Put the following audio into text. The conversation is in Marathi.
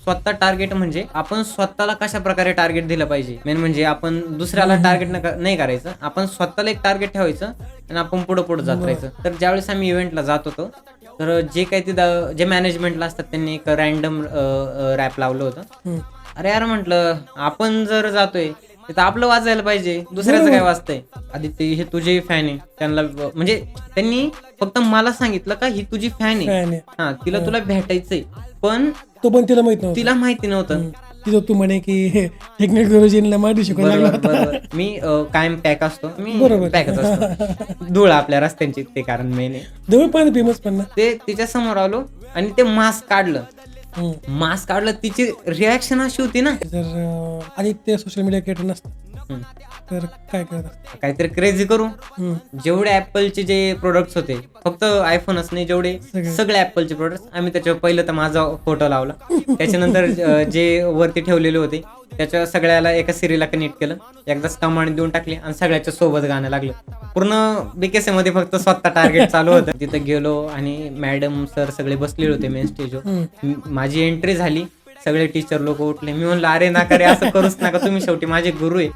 स्वतः टार्गेट म्हणजे आपण स्वतःला कशा प्रकारे टार्गेट दिलं पाहिजे. मेन म्हणजे आपण दुसऱ्याला टार्गेट नाही करायचं, आपण स्वतःला एक टार्गेट ठेवायचं आणि आपण पुढे जात राहायचं. तर ज्यावेळेस आम्ही इव्हेंटला जात होतो, तर जे काही तिथं जे मॅनेजमेंटला असतात त्यांनी एक रॅन्डम रॅप लावलं होतं. अरे यार म्हटलं, आपण जर जातोय तिथं आपलं वाजायला पाहिजे, दुसऱ्याचं काय वाजतंय. आदित्य हे तुझे फॅन आहे, त्यांना म्हणजे त्यांनी फक्त मला सांगितलं का ही तुझी फॅन आहे, फॅन आहे. हा तिला तुला भेटायचंय, पण तो पण तिला माहित नव्हतं. तिला माहिती नव्हतं. तिथं तू म्हणे की टेक्निकल गुरुजींना माहिती शिकवायला लागला बरोबर होता. बरोबर. मी कायम पॅक असतो, मी बरोबर. पॅकच असतो. धूळ आपल्या रस्त्यांची, ते कारण मेन आहे. जवळ पण फेमस पण ना. ते तिच्या समोर आलो आणि ते मास्क काढलं. हम्म. मास्क काढलं, तिची रिॲक्शन अशी होती ना, जर आदित्य सोशल मीडिया क्रिएटर नसतं हम्म, तर काय करत. काहीतरी क्रेझी करू. जेवढे ऍपलचे जे प्रोडक्ट्स होते, फक्त आयफोनच नाही, जेवढे सगळे ऍपलचे प्रोडक्ट्स, आम्ही त्याच्यावर पहिलं तर माझा फोटो लावला. त्याच्यानंतर जे वरती ठेवलेले होते त्याच्या सगळ्याला एका सिरीला कनेक्ट केलं, एकदाच कमांड देऊन टाकली आणि सगळ्याच्या सोबत गाणं लागलं. पूर्ण बीकेसी मध्ये फक्त स्वतः टार्गेट चालू होतं. तिथं गेलो आणि मॅडम सर सगळे बसलेले होते मेन स्टेजवर. माझी एंट्री झाली, सगळे टीचर लोक उठले. मी म्हणलं अरे नका रे, असं करूच नका, तुम्ही शेवटी माझे गुरु आहे.